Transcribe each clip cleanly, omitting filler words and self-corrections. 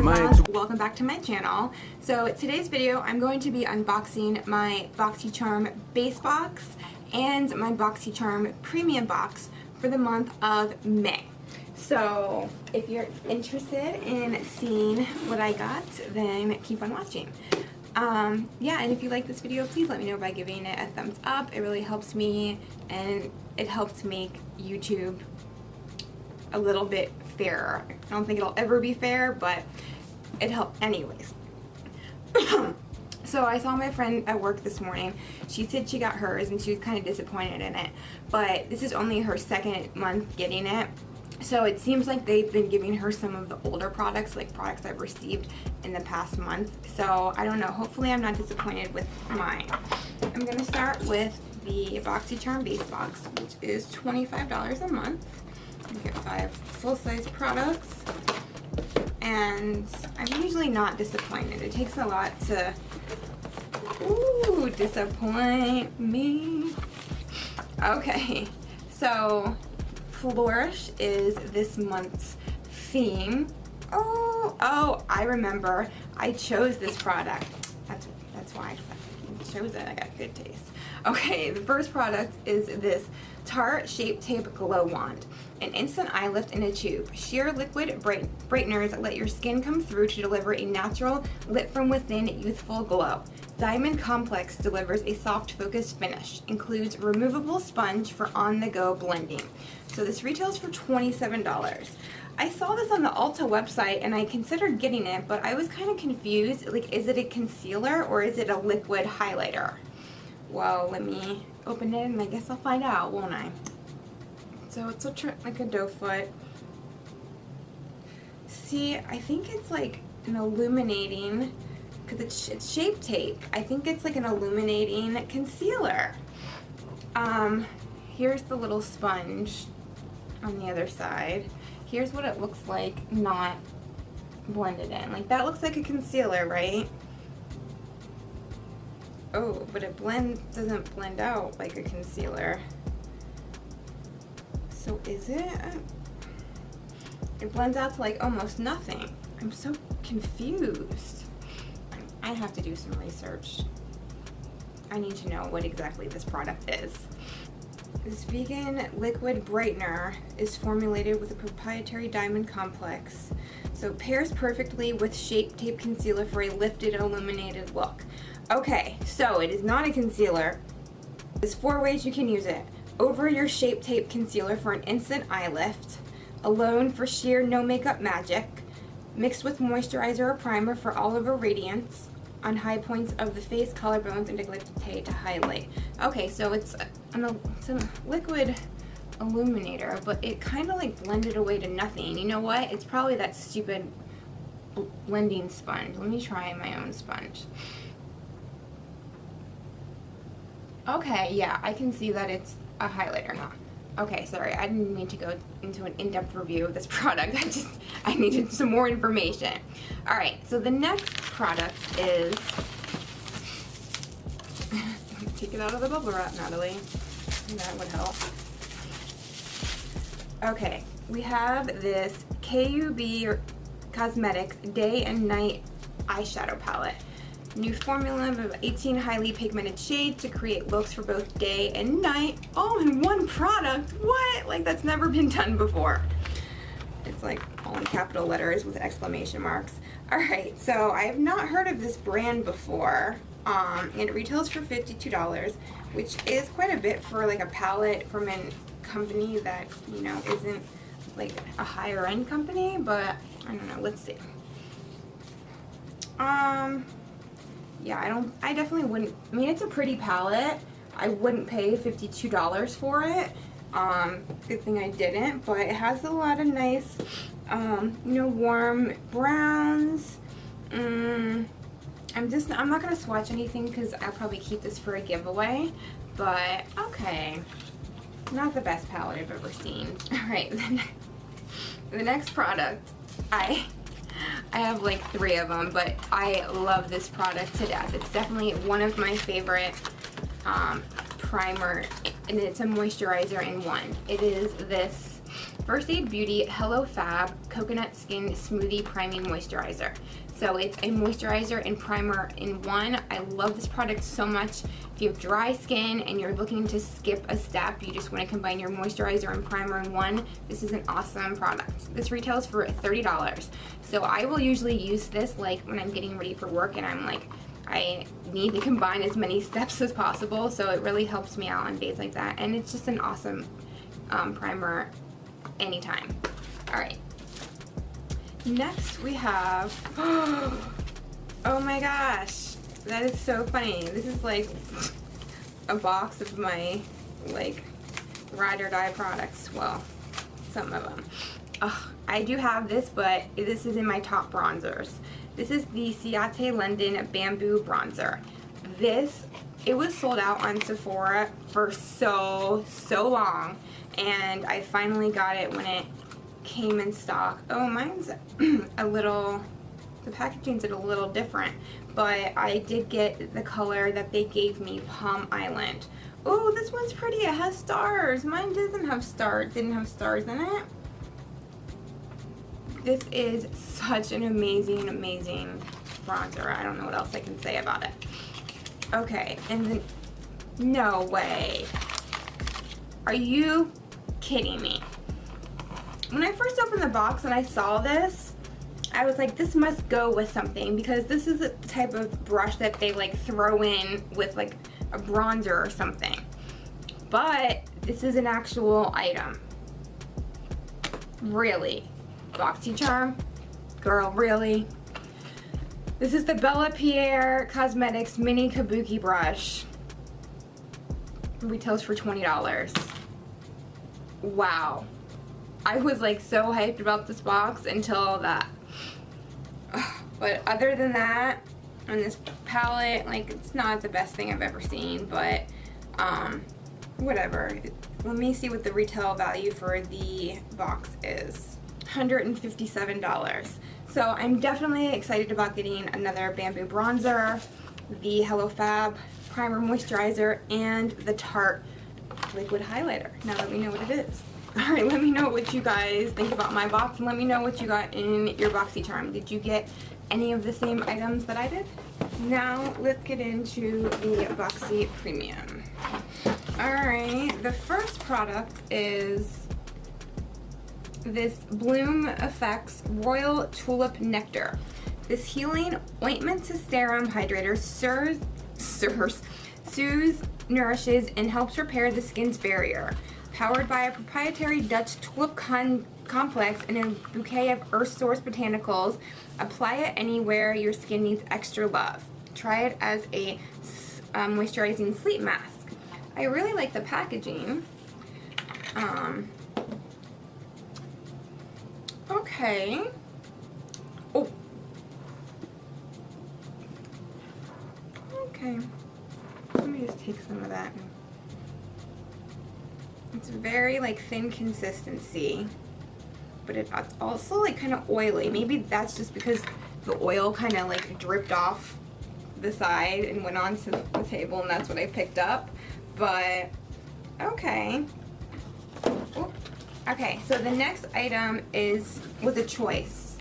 Welcome back to my channel. So today's video I'm going to be unboxing my Boxycharm base box and my Boxycharm premium box for the month of May. So if you're interested in seeing what I got, then keep on watching. Yeah, and if you like this video, please let me know by giving it a thumbs up. It really helps me and it helps make YouTube a little bit fairer. I don't think it'll ever be fair, but it helped anyways. So I saw my friend at work this morning. She said she got hers and she was kind of disappointed in it, but this is only her second month getting it. So it seems like they've been giving her some of the older products, like products I've received in the past month. So I don't know, hopefully I'm not disappointed with mine. I'm gonna start with the Boxycharm base box, which is $25 a month. You get 5 full-size products, and I'm usually not disappointed. It takes a lot to disappoint me. Okay, so Flourish is this month's theme. Oh, I remember. I chose this product. That's why I chose it. I got good taste. Okay, the first product is this Tarte Shape Tape Glow Wand. An instant eye lift in a tube. Sheer liquid brighteners let your skin come through to deliver a natural, lit from within, youthful glow. Diamond Complex delivers a soft, focused finish. Includes removable sponge for on-the-go blending. So this retails for $27. I saw this on the Ulta website and I considered getting it, but I was kind of confused. Like, is it a concealer or is it a liquid highlighter? Well, let me open it and I guess I'll find out, won't I? So it's like a doe foot. See, I think it's like an illuminating, because it's Shape Tape. I think it's like an illuminating concealer. Here's the little sponge on the other side. Here's what it looks like not blended in. Like, that looks like a concealer, right? Oh, but it doesn't blend out like a concealer. So is it? It blends out to like almost nothing. I'm so confused. I have to do some research. I need to know what exactly this product is. This vegan liquid brightener is formulated with a proprietary diamond complex, so pairs perfectly with Shape Tape concealer for a lifted, illuminated look. Okay, so it is not a concealer. There's 4 ways you can use it. Over your Shape Tape concealer for an instant eye lift. Alone for sheer no makeup magic. Mixed with moisturizer or primer for all over radiance. On high points of the face, collarbones, and décolleté to highlight. Okay, so it's a liquid illuminator, but it kind of like blended away to nothing. You know what? It's probably that stupid blending sponge. Let me try my own sponge. Okay, yeah, I can see that it's a highlighter now. Okay, sorry, I didn't mean to go into an in-depth review of this product. I needed some more information. Alright, so the next product is, take it out of the bubble wrap, Natalie. That would help. Okay, we have this KUB Cosmetics Day and Night Eyeshadow Palette. New formula of 18 highly pigmented shades to create looks for both day and night, all in one product. What? Like, that's never been done before. It's like all in capital letters with exclamation marks. Alright, so I have not heard of this brand before, and it retails for $52, which is quite a bit for like a palette from a company that, you know, isn't like a higher end company, but I don't know, let's see. Yeah, I definitely wouldn't, I mean, it's a pretty palette. I wouldn't pay $52 for it. Good thing I didn't, but it has a lot of nice, you know, warm browns. I'm not gonna swatch anything because I'll probably keep this for a giveaway, but okay. Not the best palette I've ever seen. Alright, the next product, I have like 3 of them, but I love this product to death. It's definitely one of my favorite primer, and it's a moisturizer in one. It is this First Aid Beauty Hello Fab Coconut Skin Smoothie Priming Moisturizer. So it's a moisturizer and primer in one. I love this product so much. If you have dry skin and you're looking to skip a step, you just want to combine your moisturizer and primer in one, this is an awesome product. This retails for $30. So I will usually use this like when I'm getting ready for work and I'm like, I need to combine as many steps as possible, so it really helps me out on days like that. And it's just an awesome primer anytime. Alright. Next we have, oh my gosh, that is so funny. This is like a box of my like ride or die products. Well, some of them. I do have this, but this is in my top bronzers. This is the Ciate London Bamboo Bronzer. It was sold out on Sephora for so long, and I finally got it when it came in stock. Oh, mine's a little, the packaging's a little different, but I did get the color that they gave me, Palm Island. Oh, this one's pretty. It has stars. Mine didn't have stars in it. This is such an amazing bronzer. I don't know what else I can say about it. Okay, and then, no way. Are you kidding me? When I first opened the box and I saw this, I was like, this must go with something, because this is the type of brush that they like throw in with like a bronzer or something. But this is an actual item. Really? Boxycharm? Girl, really? This is the Bella Pierre Cosmetics Mini Kabuki Brush. Retails for $20. Wow. I was like so hyped about this box until that. But other than that, on this palette, like, it's not the best thing I've ever seen, but whatever. Let me see what the retail value for the box is. $157. So I'm definitely excited about getting another bamboo bronzer, the Hello Fab primer moisturizer, and the Tarte liquid highlighter, now that we know what it is. Alright, let me know what you guys think about my box, and let me know what you got in your Boxycharm. Did you get any of the same items that I did? Now let's get into the Boxy Premium. Alright, the first product is this Bloom Effects Royal Tulip Nectar. This healing ointment to serum hydrator soothes, nourishes, and helps repair the skin's barrier. Powered by a proprietary Dutch tulip complex and a bouquet of earth source botanicals, apply it anywhere your skin needs extra love. Try it as a moisturizing sleep mask. I really like the packaging. Okay. Oh. Okay. Let me just take some of that. It's very like thin consistency, but it's also like kind of oily. Maybe that's just because the oil kind of like dripped off the side and went onto the table, and that's what I picked up. But okay. Ooh. Okay, so the next item was a choice,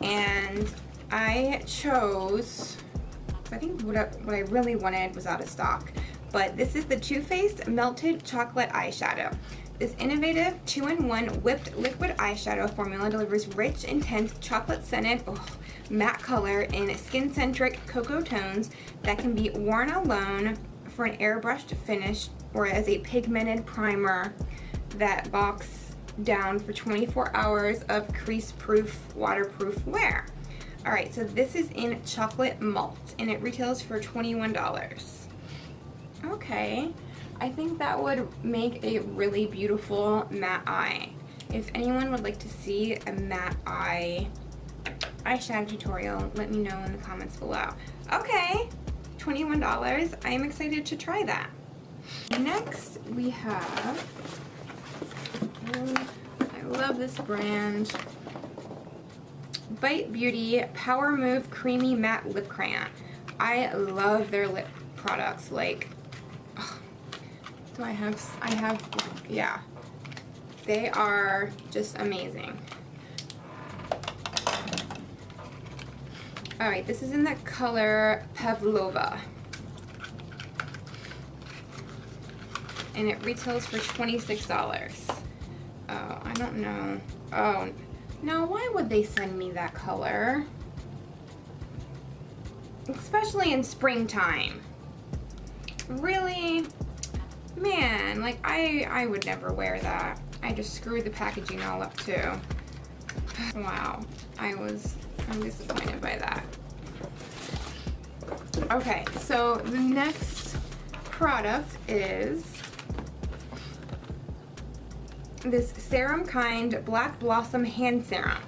and I chose, I think what I really wanted was out of stock, but this is the Too Faced Melted Chocolate Eyeshadow. This innovative 2-in-1 whipped liquid eyeshadow formula delivers rich, intense, chocolate-scented, matte color in skin-centric cocoa tones that can be worn alone for an airbrushed finish or as a pigmented primer that box down for 24 hours of crease-proof, waterproof wear. Alright, so this is in chocolate malt, and it retails for $21. Okay, I think that would make a really beautiful matte eye. If anyone would like to see a matte eye eyeshadow tutorial, let me know in the comments below. Okay, $21. I am excited to try that. Next, we have, I love this brand, Bite Beauty Power Move Creamy Matte Lip Crayon. I love their lip products. Like, yeah. They are just amazing. Alright, this is in the color Pavlova. And it retails for $26. Oh, I don't know. Oh, now why would they send me that color? Especially in springtime. Really? Man, like I would never wear that. I just screwed the packaging all up too. Wow, I'm disappointed by that. Okay, so the next product is this Serum Kind Black Blossom Hand Serum.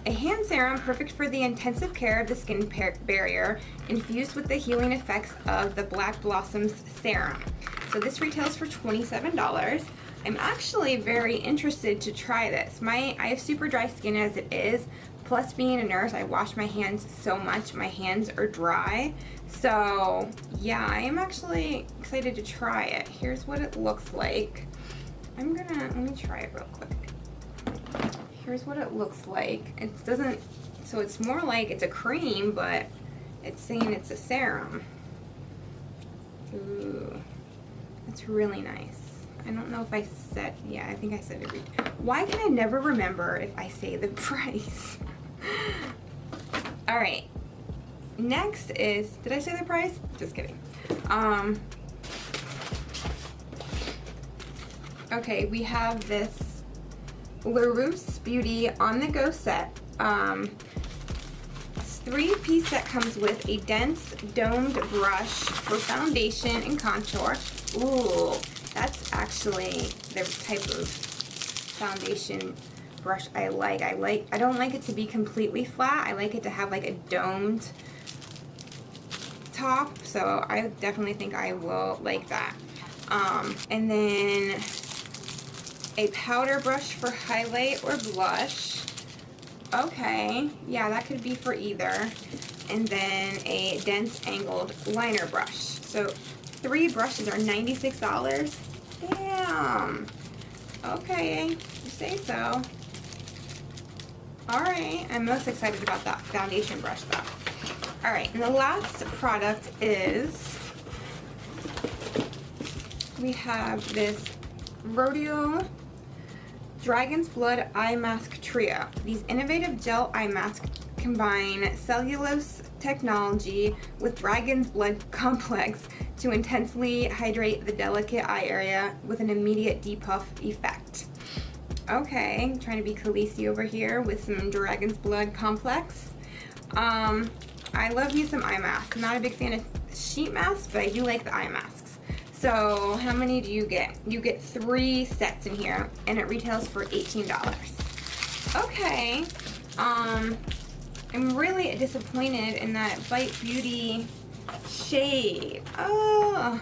A hand serum perfect for the intensive care of the skin barrier, infused with the healing effects of the Black Blossoms Serum. So this retails for $27. I'm actually very interested to try this. I have super dry skin as it is, plus being a nurse, I wash my hands so much, my hands are dry. So yeah, I am actually excited to try it. Here's what it looks like. Let me try it real quick. Here's what it looks like. It doesn't, so it's more like it's a cream, but it's saying it's a serum. Ooh, that's really nice. I don't know if I said, yeah, I think I said it. Why can I never remember if I say the price? All right, next is, did I say the price? Just kidding. Okay, we have this Larousse Beauty on-the-go set. This 3-piece set comes with a dense domed brush for foundation and contour. Ooh, that's actually the type of foundation brush I like. I don't like it to be completely flat. I like it to have like a domed top, so I definitely think I will like that. And then a powder brush for highlight or blush. Okay, yeah, that could be for either. And then a dense angled liner brush. So 3 brushes are $96. Damn. Okay, you say so. Alright, I'm most excited about that foundation brush though. Alright, and the last product is, we have this Rodeo Dragon's Blood Eye Mask Trio. These innovative gel eye masks combine cellulose technology with Dragon's Blood complex to intensely hydrate the delicate eye area with an immediate depuff effect. Okay, I'm trying to be Khaleesi over here with some Dragon's Blood complex. I love me some eye masks. I'm not a big fan of sheet masks, but I do like the eye masks. So how many do you get? You get 3 sets in here, and it retails for $18. Okay, I'm really disappointed in that Bite Beauty shade. Oh,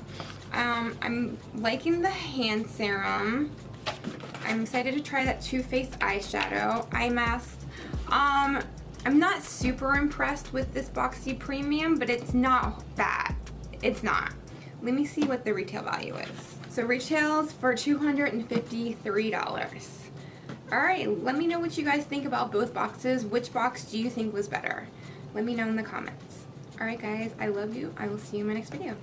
I'm liking the hand serum. I'm excited to try that Too Faced eyeshadow, eye mask. I'm not super impressed with this Boxy Premium, but it's not bad. It's not. Let me see what the retail value is. So retails for $253. Alright, let me know what you guys think about both boxes. Which box do you think was better? Let me know in the comments. Alright guys, I love you. I will see you in my next video.